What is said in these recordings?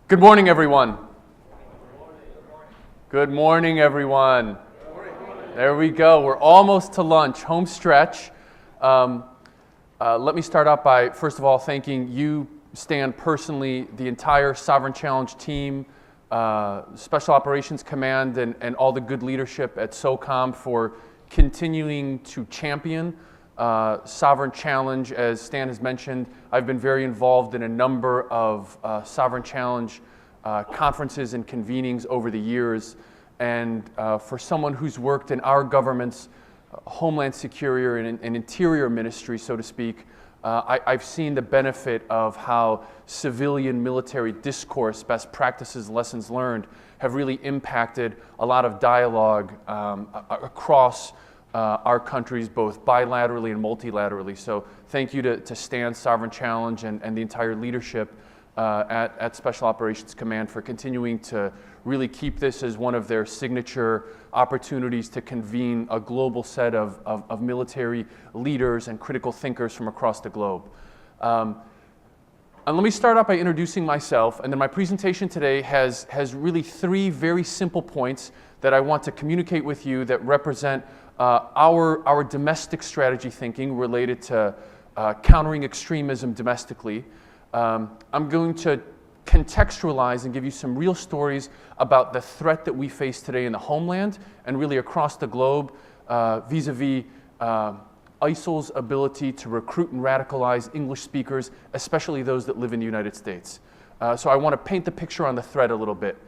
Good morning, everyone. Good morning, everyone. There we go. We're almost to lunch, home stretch. Let me start out by, first of all, thanking you, Stan, personally, the entire Sovereign Challenge team, Special Operations Command, and all the good leadership at SOCOM for continuing to champion Sovereign Challenge. As Stan has mentioned, I've been very involved in a number of Sovereign Challenge conferences and convenings over the years. And for someone who's worked in our government's Homeland Security and Interior Ministry, so to speak, I've seen the benefit of how civilian military discourse, best practices, lessons learned have really impacted a lot of dialogue across our countries, both bilaterally and multilaterally. So thank you to Stan, Sovereign Challenge, and the entire leadership at Special Operations Command for continuing to really keep this as one of their signature opportunities to convene a global set of military leaders and critical thinkers from across the globe. And let me start out by introducing myself, and then my presentation today has really three very simple points that I want to communicate with you that represent our domestic strategy thinking related to countering extremism domestically. I'm going to contextualize and give you some real stories about the threat that we face today in the homeland and really across the globe vis-a-vis ISIL's ability to recruit and radicalize English speakers, especially those that live in the United States. So I want to paint the picture on the threat a little bit.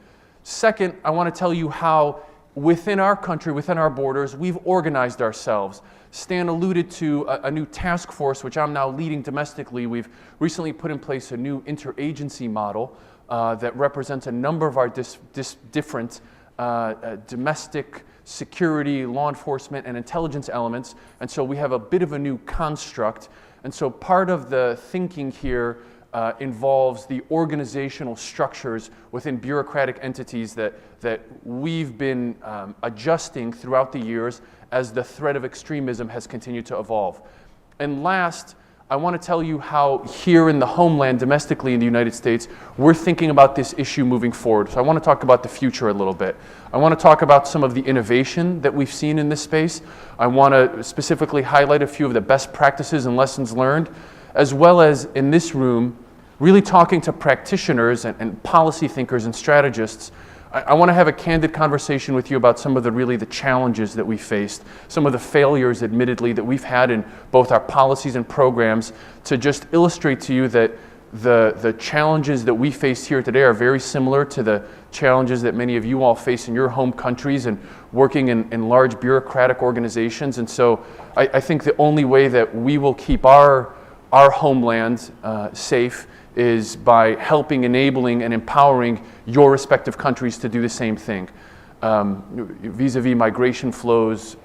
Second, I want to tell you how within our country, within our borders, we've organized ourselves. Stan alluded to a new task force, which I'm now leading domestically. We've recently put in place a new interagency model that represents a number of our different domestic security, law enforcement, and intelligence elements. And so we have a bit of a new construct. And so part of the thinking here involves the organizational structures within bureaucratic entities that we've been adjusting throughout the years as the threat of extremism has continued to evolve. And last, I want to tell you how here in the homeland, domestically in the United States, we're thinking about this issue moving forward. So I want to talk about the future a little bit. I want to talk about some of the innovation that we've seen in this space. I want to specifically highlight a few of the best practices and lessons learned, as well as in this room, really talking to practitioners and policy thinkers and strategists. I want to have a candid conversation with you about some of the challenges that we faced, some of the failures, admittedly, that we've had in both our policies and programs, to just illustrate to you that the challenges that we face here today are very similar to the challenges that many of you all face in your home countries and working in large bureaucratic organizations. And so I think the only way that we will keep our homeland safe is by helping, enabling, and empowering your respective countries to do the same thing. Vis-a-vis migration flows,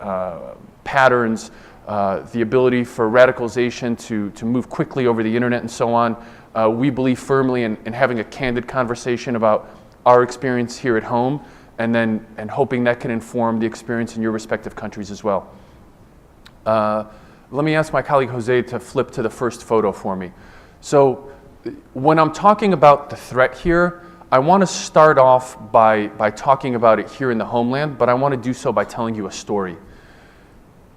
patterns, the ability for radicalization to move quickly over the internet and so on, we believe firmly in having a candid conversation about our experience here at home and hoping that can inform the experience in your respective countries as well. Let me ask my colleague Jose to flip to the first photo for me. So when I'm talking about the threat here, I want to start off by talking about it here in the homeland, but I want to do so by telling you a story.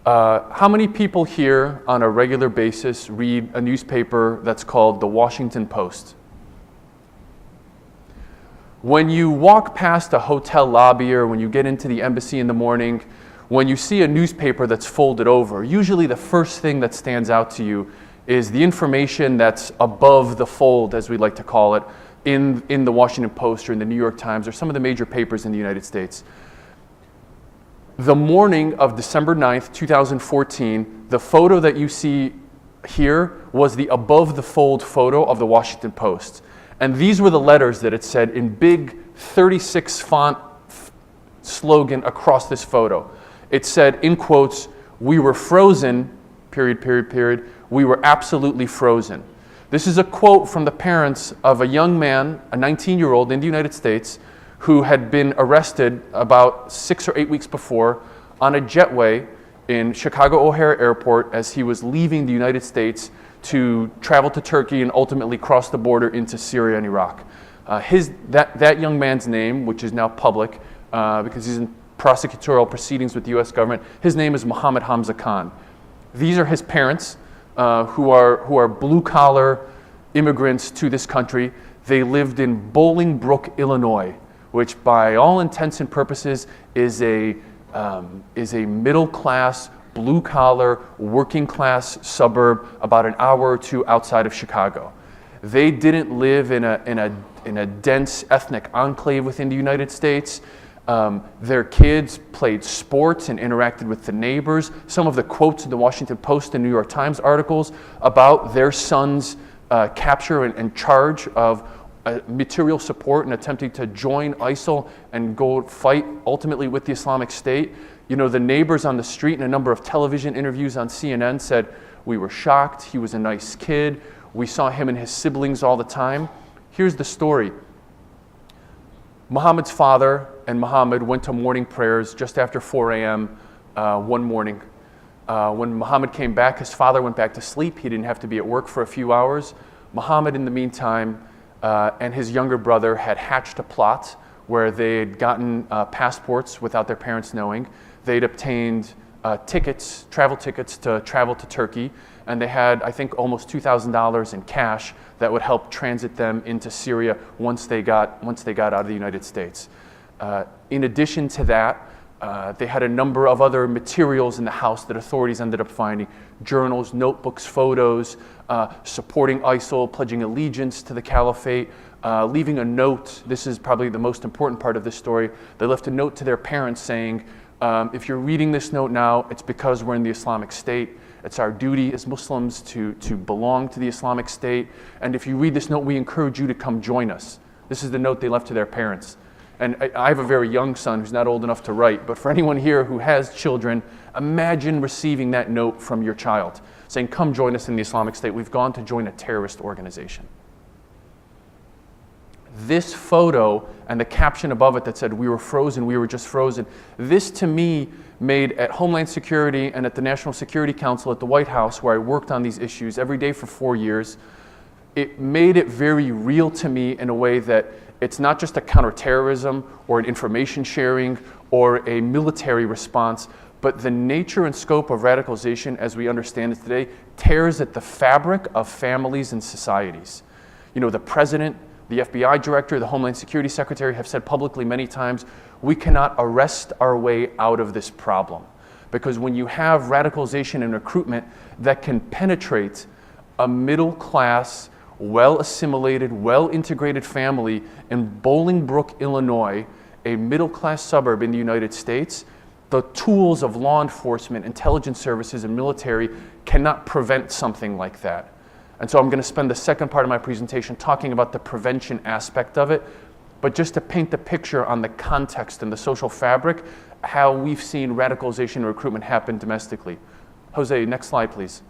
How many people here on a regular basis read a newspaper that's called The Washington Post? When you walk past a hotel lobby or when you get into the embassy in the morning, when you see a newspaper that's folded over, usually the first thing that stands out to you is the information that's above the fold, as we like to call it, in the Washington Post or in the New York Times or some of the major papers in the United States. The morning of December 9th, 2014, the photo that you see here was the above the fold photo of the Washington Post. And these were the letters that it said in big 36 font slogan across this photo. It said, in quotes, "We were frozen, period, period, period. We were absolutely frozen." This is a quote from the parents of a young man, a 19-year-old in the United States, who had been arrested about 6 or 8 weeks before on a jetway in Chicago O'Hare Airport as he was leaving the United States to travel to Turkey and ultimately cross the border into Syria and Iraq. That young man's name, which is now public because he's in prosecutorial proceedings with the U.S. government, his name is Mohammed Hamza Khan. These are his parents who are blue-collar immigrants to this country. They lived in Bolingbrook, Illinois, which by all intents and purposes is a middle-class, blue-collar, working-class suburb about an hour or two outside of Chicago. They didn't live in a dense ethnic enclave within the United States. Their kids played sports and interacted with the neighbors. Some of the quotes in the Washington Post and New York Times articles about their son's capture and charge of material support and attempting to join ISIL and go fight ultimately with the Islamic State. You know, the neighbors on the street in a number of television interviews on CNN said, "We were shocked, he was a nice kid, we saw him and his siblings all the time." Here's the story. Muhammad's father and Muhammad went to morning prayers just after 4 a.m. One morning. When Muhammad came back, his father went back to sleep. He didn't have to be at work for a few hours. Muhammad, in the meantime, and his younger brother had hatched a plot where they had gotten passports without their parents knowing. They'd obtained travel tickets to travel to Turkey, and they had, I think, almost $2,000 in cash that would help transit them into Syria once they got out of the United States. In addition to that, they had a number of other materials in the house that authorities ended up finding: journals, notebooks, photos, supporting ISIL, pledging allegiance to the caliphate, leaving a note. This is probably the most important part of this story. They left a note to their parents saying, if you're reading this note now, it's because we're in the Islamic State. It's our duty as Muslims to belong to the Islamic State. And if you read this note, we encourage you to come join us. This is the note they left to their parents. And I have a very young son who's not old enough to write, but for anyone here who has children, imagine receiving that note from your child saying, "Come join us in the Islamic State. We've gone to join a terrorist organization." This photo and the caption above it that said, "We were frozen, we were just frozen," this to me made, at Homeland Security and at the National Security Council at the White House, where I worked on these issues every day for 4 years, it made it very real to me in a way that it's not just a counterterrorism or an information sharing or a military response, but the nature and scope of radicalization as we understand it today tears at the fabric of families and societies. You know, the president, the FBI director, the Homeland Security Secretary have said publicly many times, we cannot arrest our way out of this problem. Because when you have radicalization and recruitment that can penetrate a middle class, well-assimilated, well-integrated family in Bolingbrook, Illinois, a middle-class suburb in the United States, the tools of law enforcement, intelligence services, and military cannot prevent something like that. And so I'm going to spend the second part of my presentation talking about the prevention aspect of it, but just to paint the picture on the context and the social fabric, how we've seen radicalization and recruitment happen domestically. Jose, next slide, please.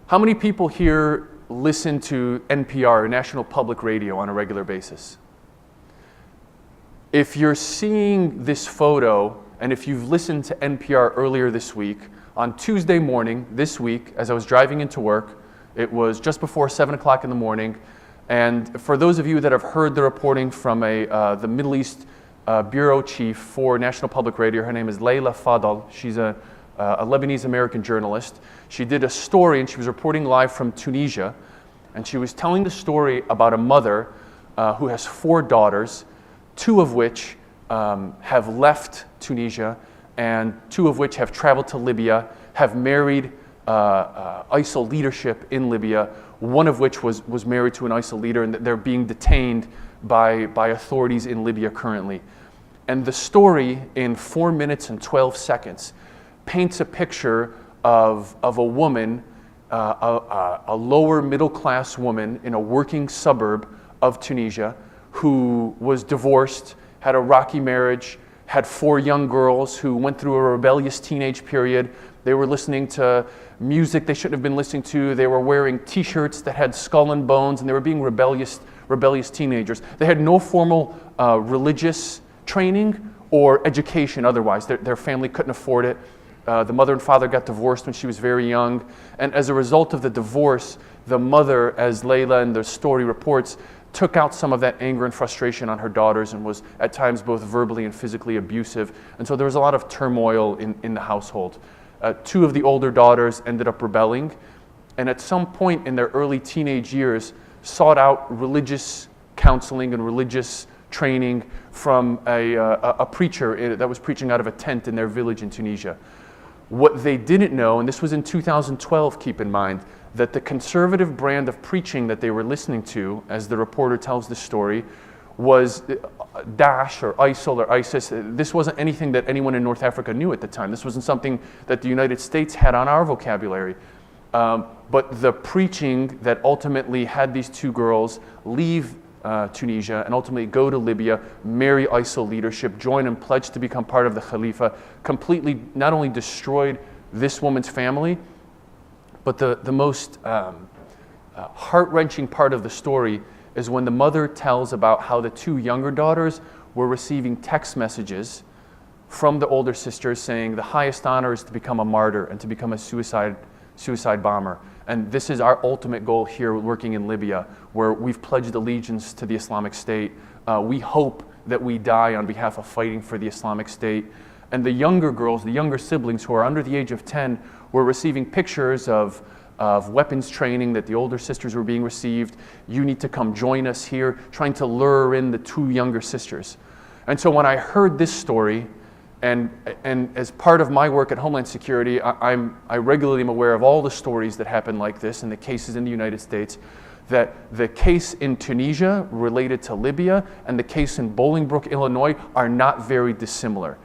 How many people here listen to NPR, National Public Radio, on a regular basis? If you're seeing this photo, and if you've listened to NPR earlier this week, on Tuesday morning this week, as I was driving into work, it was just before 7 o'clock in the morning, and for those of you that have heard the reporting from the Middle East bureau chief for National Public Radio, her name is Layla Fadl. She's a Lebanese-American journalist. She did a story, and she was reporting live from Tunisia, and she was telling the story about a mother who has 4 daughters, 2 of which have left Tunisia, and 2 of which have traveled to Libya, have married ISIL leadership in Libya, 1 of which was married to an ISIL leader, and they're being detained by authorities in Libya currently. And the story, in 4 minutes and 12 seconds, paints a picture of a woman, a lower middle class woman in a working suburb of Tunisia who was divorced, had a rocky marriage, had 4 young girls who went through a rebellious teenage period. They were listening to music they shouldn't have been listening to. They were wearing t-shirts that had skull and bones, and they were being rebellious teenagers. They had no formal religious training or education otherwise. Their family couldn't afford it. The mother and father got divorced when she was very young. And as a result of the divorce, the mother, as Layla in the story reports, took out some of that anger and frustration on her daughters and was at times both verbally and physically abusive. And so there was a lot of turmoil in the household. Two of the older daughters ended up rebelling, and at some point in their early teenage years sought out religious counseling and religious training from a preacher that was preaching out of a tent in their village in Tunisia. What they didn't know, and this was in 2012, keep in mind, that the conservative brand of preaching that they were listening to, as the reporter tells the story, was Daesh or ISIL or ISIS. This wasn't anything that anyone in North Africa knew at the time. This wasn't something that the United States had on our vocabulary. But the preaching that ultimately had these two girls leave Tunisia and ultimately go to Libya, marry ISIL leadership, join and pledge to become part of the Khalifa, completely not only destroyed this woman's family, but the most heart-wrenching part of the story is when the mother tells about how the two younger daughters were receiving text messages from the older sisters saying the highest honor is to become a martyr and to become a suicide bomber. And this is our ultimate goal here working in Libya, where we've pledged allegiance to the Islamic State. We hope that we die on behalf of fighting for the Islamic State. And the younger girls, the younger siblings who are under the age of 10, were receiving pictures of weapons training that the older sisters were being received. You need to come join us here, trying to lure in the two younger sisters. And so when I heard this story, and as part of my work at Homeland Security, I regularly am aware of all the stories that happen like this and the cases in the United States, that the case in Tunisia related to Libya and the case in Bolingbrook, Illinois are not very dissimilar.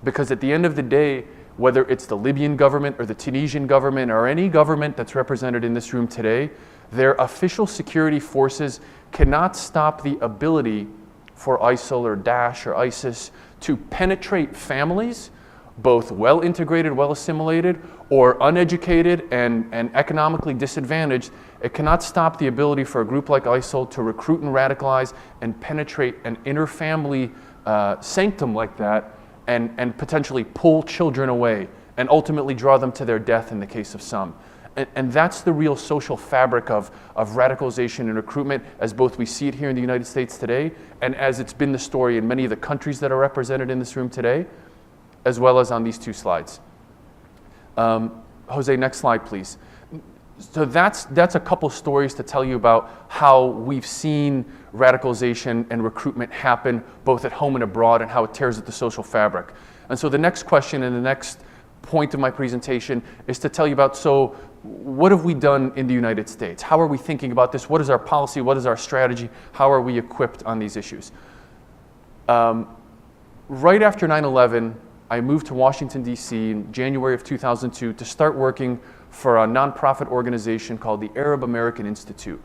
Because at the end of the day, whether it's the Libyan government or the Tunisian government or any government that's represented in this room today, their official security forces cannot stop the ability for ISIL or Daesh or ISIS to penetrate families, both well-integrated, well-assimilated, or uneducated and economically disadvantaged. It cannot stop the ability for a group like ISIL to recruit and radicalize and penetrate an inter-family sanctum like that and potentially pull children away and ultimately draw them to their death in the case of some. And that's the real social fabric of radicalization and recruitment, as both we see it here in the United States today, and as it's been the story in many of the countries that are represented in this room today, as well as on these two slides. Jose, next slide, please. So that's a couple stories to tell you about how we've seen radicalization and recruitment happen both at home and abroad and how it tears at the social fabric. And so the next question and the next point of my presentation is to tell you about, so what have we done in the United States? How are we thinking about this? What is our policy? What is our strategy? How are we equipped on these issues? Right after 9/11, I moved to Washington, D.C. in January of 2002 to start working for a nonprofit organization called the Arab American Institute.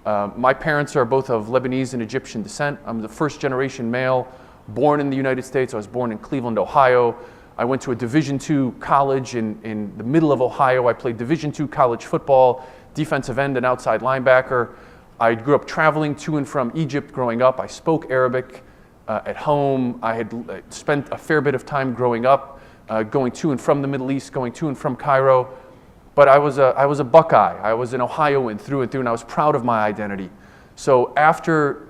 My parents are both of Lebanese and Egyptian descent. I'm the first generation male born in the United States. I was born in Cleveland, Ohio. I went to a Division II college in the middle of Ohio. I played Division II college football, defensive end and outside linebacker. I grew up traveling to and from Egypt growing up. I spoke Arabic at home. I had spent a fair bit of time growing up, going to and from the Middle East, going to and from Cairo. But I was a Buckeye. I was an Ohioan through and through, and I was proud of my identity. So after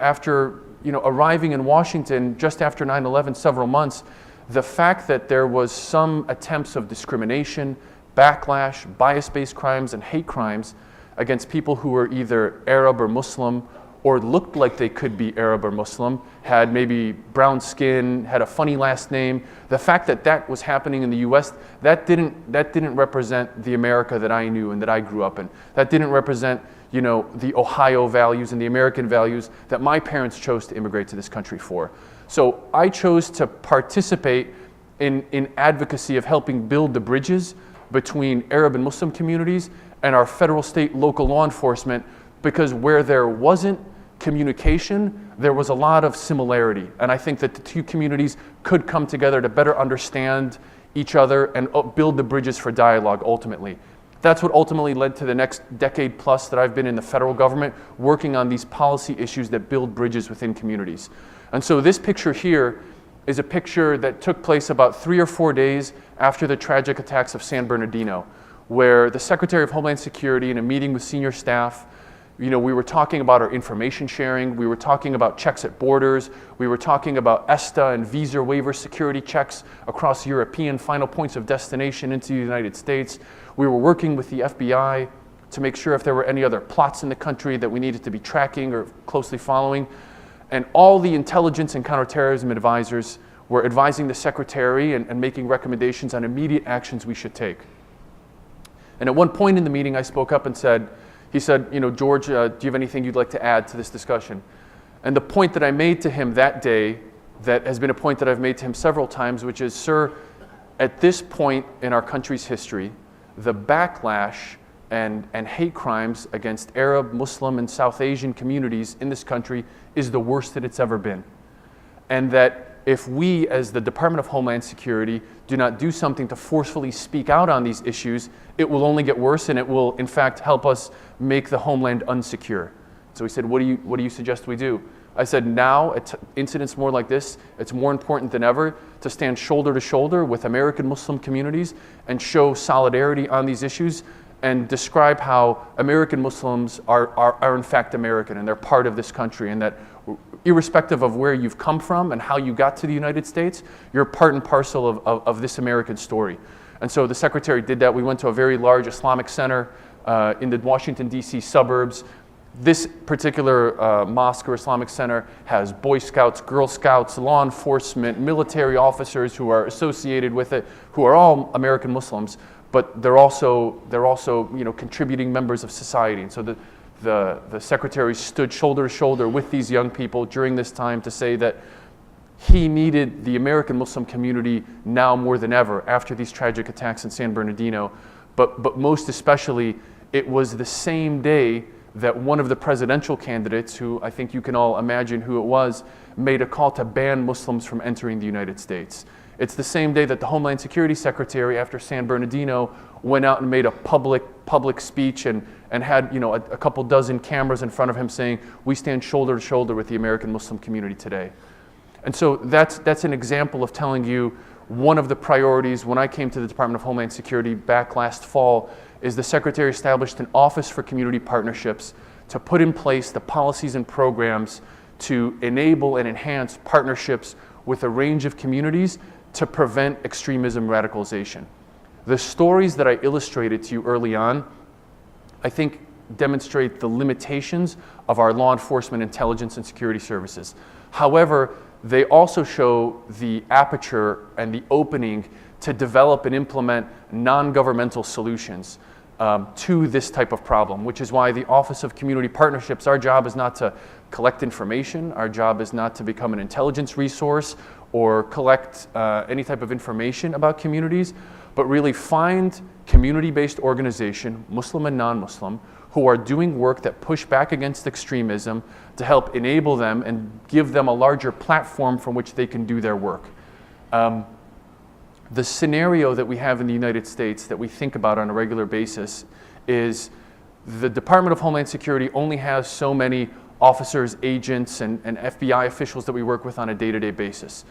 arriving in Washington just after 9/11, several months, the fact that there was some attempts of discrimination, backlash, bias-based crimes, and hate crimes against people who were either Arab or Muslim or looked like they could be Arab or Muslim, had maybe brown skin, had a funny last name. The fact that that was happening in the US, that didn't represent the America that I knew and that I grew up in. That didn't represent, the Ohio values and the American values that my parents chose to immigrate to this country for. So I chose to participate in advocacy of helping build the bridges between Arab and Muslim communities and our federal, state, local law enforcement, because where there wasn't communication, there was a lot of similarity. And I think that the two communities could come together to better understand each other and build the bridges for dialogue ultimately. That's what ultimately led to the next decade plus that I've been in the federal government, working on these policy issues that build bridges within communities. And so this picture here is a picture that took place about 3 or 4 days after the tragic attacks of San Bernardino, where the Secretary of Homeland Security, in a meeting with senior staff, we were talking about our information sharing, we were talking about checks at borders, we were talking about ESTA and visa waiver security checks across European final points of destination into the United States. We were working with the FBI to make sure if there were any other plots in the country that we needed to be tracking or closely following. And all the intelligence and counterterrorism advisors were advising the Secretary and making recommendations on immediate actions we should take. And at one point in the meeting, I spoke up and said, George, do you have anything you'd like to add to this discussion? And the point that I made to him that day, that has been a point that I've made to him several times, which is, sir, at this point in our country's history, the backlash and hate crimes against Arab, Muslim, and South Asian communities in this country is the worst that it's ever been. And that if we, as the Department of Homeland Security, do not do something to forcefully speak out on these issues, it will only get worse, and it will, in fact, help us make the homeland unsecure. So he said, what do you suggest we do? I said, now, at incidents more like this, it's more important than ever to stand shoulder to shoulder with American Muslim communities and show solidarity on these issues and describe how American Muslims are in fact American, and they're part of this country, and that irrespective of where you've come from and how you got to the United States, you're part and parcel of this American story. And so the Secretary did that. We went to a very large Islamic center in the Washington, D.C. suburbs. This particular mosque or Islamic center has Boy Scouts, Girl Scouts, law enforcement, military officers who are associated with it, who are all American Muslims, but they're also contributing members of society. And so the Secretary stood shoulder to shoulder with these young people during this time to say that he needed the American Muslim community now more than ever after these tragic attacks in San Bernardino. But most especially, it was the same day that one of the presidential candidates, who I think you can all imagine who it was, made a call to ban Muslims from entering the United States. It's the same day that the Homeland Security Secretary, after San Bernardino, went out and made a public speech and had a couple dozen cameras in front of him saying, we stand shoulder to shoulder with the American Muslim community today. And so that's an example of telling you one of the priorities when I came to the Department of Homeland Security back last fall is the Secretary established an Office for Community Partnerships to put in place the policies and programs to enable and enhance partnerships with a range of communities to prevent extremism radicalization. The stories that I illustrated to you early on, I think, demonstrate the limitations of our law enforcement, intelligence, and security services. However, they also show the aperture and the opening to develop and implement non-governmental solutions to this type of problem, which is why the Office of Community Partnerships, our job is not to collect information, our job is not to become an intelligence resource or collect any type of information about communities, but really find community-based organization, Muslim and non-Muslim, who are doing work that push back against extremism to help enable them and give them a larger platform from which they can do their work. The scenario that we have in the United States that we think about on a regular basis is the Department of Homeland Security only has so many officers, agents, and FBI officials that we work with on a day-to-day basis.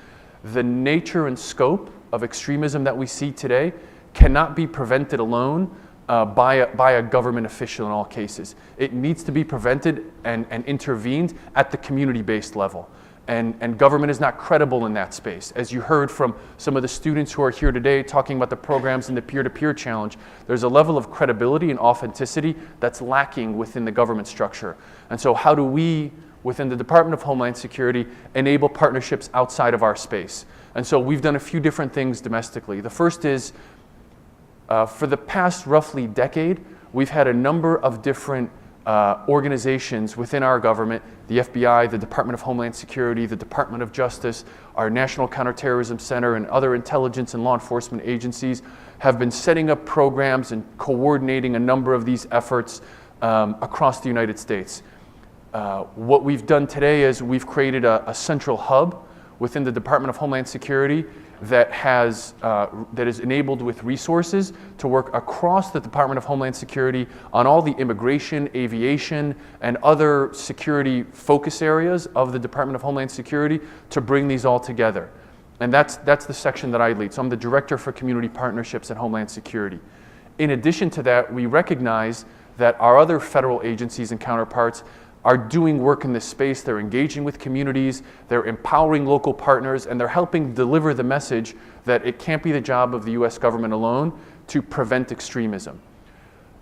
The nature and scope of extremism that we see today cannot be prevented alone by a government official in all cases. It needs to be prevented and intervened at the community-based level. And government is not credible in that space. As you heard from some of the students who are here today talking about the programs in the peer-to-peer challenge, there's a level of credibility and authenticity that's lacking within the government structure. And so how do we, within the Department of Homeland Security, enable partnerships outside of our space? And so we've done a few different things domestically. The first is, for the past roughly decade, we've had a number of different organizations within our government, the FBI, the Department of Homeland Security, the Department of Justice, our National Counterterrorism Center, and other intelligence and law enforcement agencies have been setting up programs and coordinating a number of these efforts across the United States. What we've done today is we've created a central hub within the Department of Homeland Security that is enabled with resources to work across the Department of Homeland Security on all the immigration, aviation, and other security focus areas of the Department of Homeland Security to bring these all together. And that's the section that I lead. So I'm the Director for Community Partnerships at Homeland Security. In addition to that, we recognize that our other federal agencies and counterparts are doing work in this space. They're engaging with communities, they're empowering local partners, and they're helping deliver the message that it can't be the job of the US government alone to prevent extremism.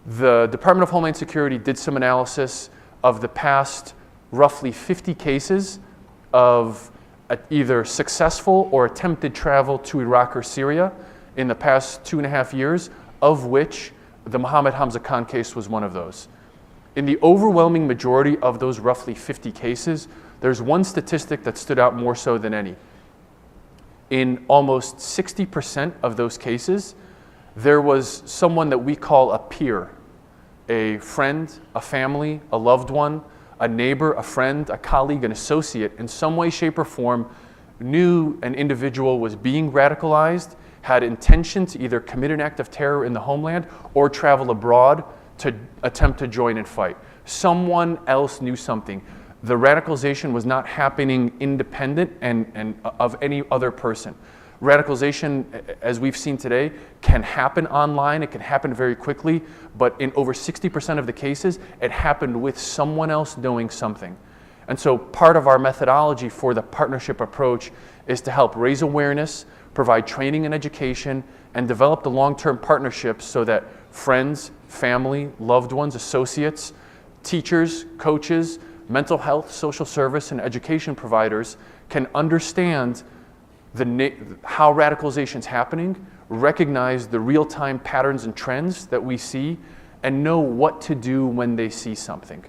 The Department of Homeland Security did some analysis of the past roughly 50 cases of either successful or attempted travel to Iraq or Syria in the past 2.5 years, of which the Mohammed Hamza Khan case was one of those. In the overwhelming majority of those roughly 50 cases, there's one statistic that stood out more so than any. In almost 60% of those cases, there was someone that we call a peer, a friend, a family, a loved one, a neighbor, a friend, a colleague, an associate, in some way, shape, or form, knew an individual was being radicalized, had intention to either commit an act of terror in the homeland or travel abroad to attempt to join and fight. Someone else knew something. The radicalization was not happening independent and of any other person. Radicalization, as we've seen today, can happen online, it can happen very quickly, but in over 60% of the cases, it happened with someone else knowing something. And so part of our methodology for the partnership approach is to help raise awareness, provide training and education, and develop the long-term partnerships so that friends, family, loved ones, associates, teachers, coaches, mental health, social service, and education providers can understand how radicalization is happening, recognize the real-time patterns and trends that we see, and know what to do when they see something.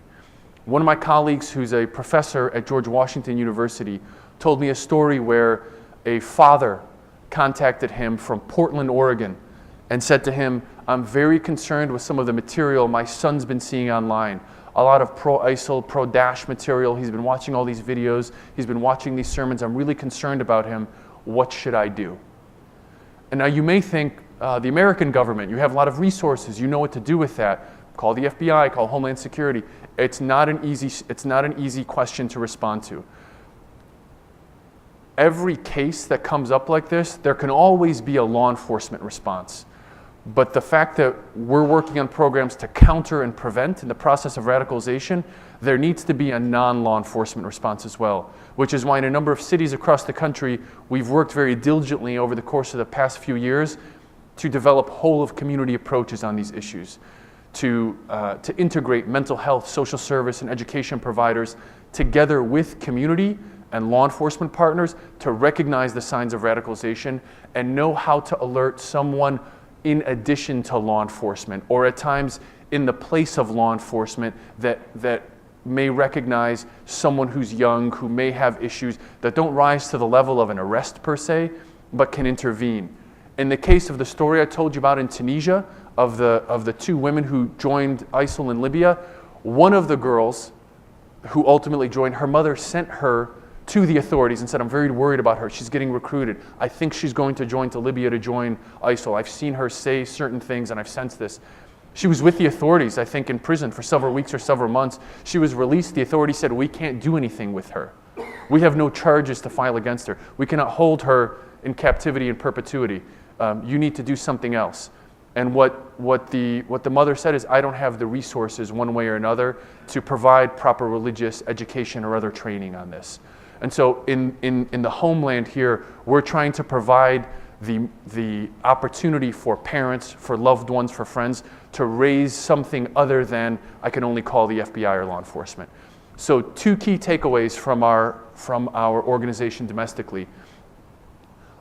One of my colleagues, who's a professor at George Washington University, told me a story where a father contacted him from Portland, Oregon, and said to him, "I'm very concerned with some of the material my son's been seeing online. A lot of pro-ISIL, pro-Daesh material. He's been watching all these videos. He's been watching these sermons. I'm really concerned about him. What should I do?" And now you may think, the American government, you have a lot of resources, you know what to do with that. Call the FBI, call Homeland Security. It's not an easy question to respond to. Every case that comes up like this, there can always be a law enforcement response. But the fact that we're working on programs to counter and prevent in the process of radicalization, there needs to be a non-law enforcement response as well, which is why in a number of cities across the country, we've worked very diligently over the course of the past few years to develop whole-of-community approaches on these issues, to integrate mental health, social service, and education providers together with community and law enforcement partners to recognize the signs of radicalization and know how to alert someone in addition to law enforcement, or at times in the place of law enforcement that may recognize someone who's young, who may have issues that don't rise to the level of an arrest per se, but can intervene. In the case of the story I told you about in Tunisia, of the two women who joined ISIL in Libya, one of the girls who ultimately joined, her mother sent her to the authorities and said, "I'm very worried about her. She's getting recruited. I think she's going to join to Libya to join ISIL. I've seen her say certain things and I've sensed this." She was with the authorities, I think, in prison for several weeks or several months. She was released. The authorities said, "We can't do anything with her. We have no charges to file against her. We cannot hold her in captivity in perpetuity. You need to do something else." And what the mother said is, "I don't have the resources one way or another to provide proper religious education or other training on this." And so in the homeland here, we're trying to provide the opportunity for parents, for loved ones, for friends to raise something other than, "I can only call the FBI or law enforcement." So two key takeaways from our organization domestically.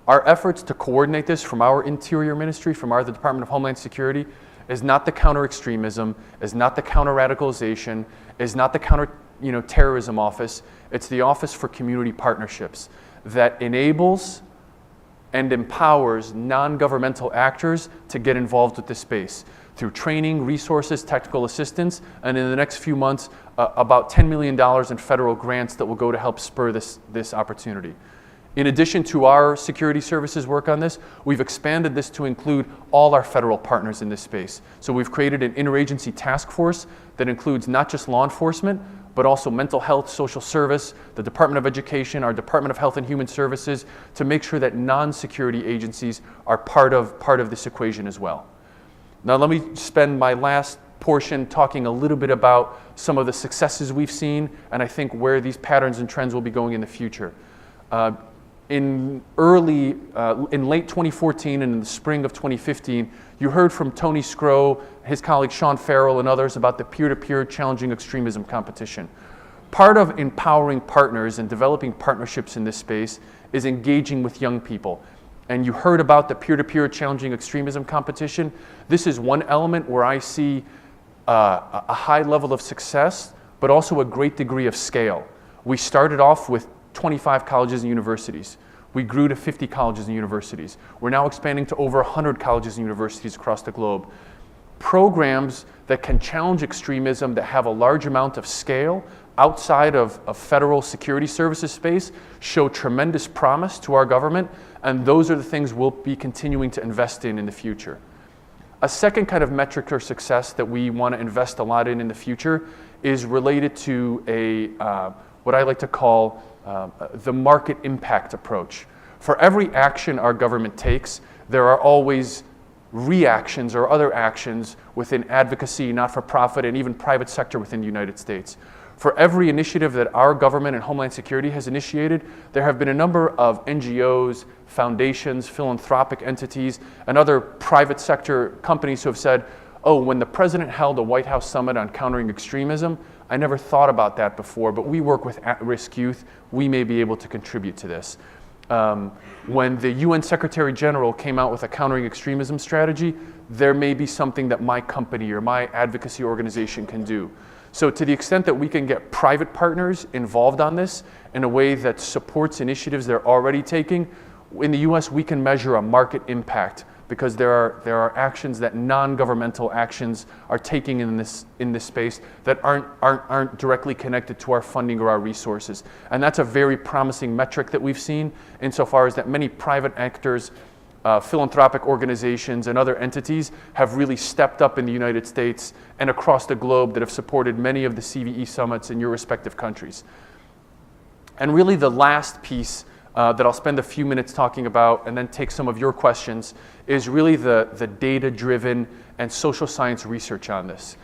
Our efforts to coordinate this from our Interior Ministry, from the Department of Homeland Security, is not the counter-extremism, is not the counter-radicalization, is not the counter-terrorism office. It's the Office for Community Partnerships that enables and empowers non-governmental actors to get involved with this space through training, resources, technical assistance, and in the next few months, about $10 million in federal grants that will go to help spur this opportunity. In addition to our security services work on this, we've expanded this to include all our federal partners in this space. So we've created an interagency task force that includes not just law enforcement, but also mental health, social service, the Department of Education, our Department of Health and Human Services, to make sure that non-security agencies are part of this equation as well. Now let me spend my last portion talking a little bit about some of the successes we've seen, and I think where these patterns and trends will be going in the future. In late 2014 and in the spring of 2015, you heard from Tony Scrow, his colleague Sean Farrell, and others about the peer-to-peer challenging extremism competition. Part of empowering partners and developing partnerships in this space is engaging with young people. And you heard about the peer-to-peer challenging extremism competition. This is one element where I see a high level of success, but also a great degree of scale. We started off with 25 colleges and universities. We grew to 50 colleges and universities. We're now expanding to over 100 colleges and universities across the globe. Programs that can challenge extremism, that have a large amount of scale outside of federal security services space, show tremendous promise to our government, and those are the things we'll be continuing to invest in the future. A second kind of metric or success that we want to invest a lot in the future is related to what I like to call the market impact approach. For every action our government takes, there are always reactions or other actions within advocacy, not-for-profit, and even private sector within the United States. For every initiative that our government and Homeland Security has initiated, there have been a number of NGOs, foundations, philanthropic entities, and other private sector companies who have said, oh, when the president held a White House summit on countering extremism, I never thought about that before, but we work with at-risk youth. We may be able to contribute to this. When the UN Secretary General came out with a countering extremism strategy, there may be something that my company or my advocacy organization can do. So to the extent that we can get private partners involved on this in a way that supports initiatives they're already taking, in the US we can measure a market impact, because there are actions that non-governmental actions are taking in this space that aren't directly connected to our funding or our resources. And that's a very promising metric that we've seen insofar as that many private actors, philanthropic organizations, and other entities have really stepped up in the United States and across the globe that have supported many of the CVE summits in your respective countries. And really the last piece that I'll spend a few minutes talking about and then take some of your questions is really the data-driven and social science research on this.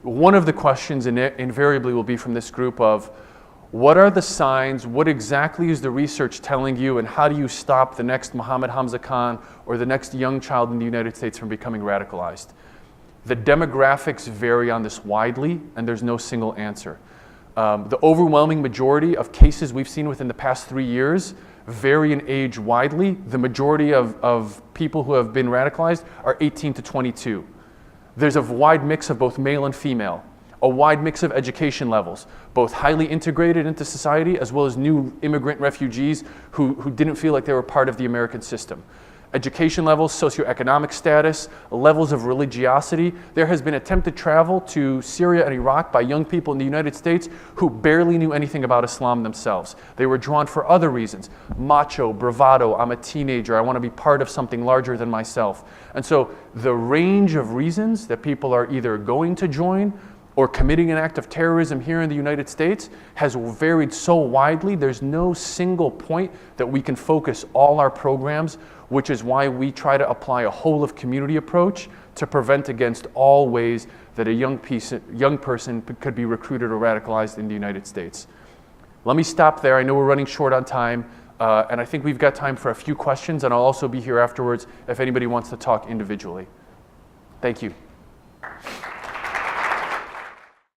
One of the questions invariably will be from this group of, what are the signs, what exactly is the research telling you, and how do you stop the next Mohammed Hamza Khan or the next young child in the United States from becoming radicalized? The demographics vary on this widely, and there's no single answer. The overwhelming majority of cases we've seen within the past 3 years vary in age widely. The majority of people who have been radicalized are 18 to 22. There's a wide mix of both male and female, a wide mix of education levels, both highly integrated into society as well as new immigrant refugees who didn't feel like they were part of the American system. Education levels, socioeconomic status, levels of religiosity. There has been attempted travel to Syria and Iraq by young people in the United States who barely knew anything about Islam themselves. They were drawn for other reasons. Macho, bravado, I'm a teenager, I want to be part of something larger than myself. And so the range of reasons that people are either going to join or committing an act of terrorism here in the United States has varied so widely, there's no single point that we can focus all our programs, which is why we try to apply a whole of community approach to prevent against all ways that a young person could be recruited or radicalized in the United States. Let me stop there. I know we're running short on time, and I think we've got time for a few questions, and I'll also be here afterwards if anybody wants to talk individually. Thank you.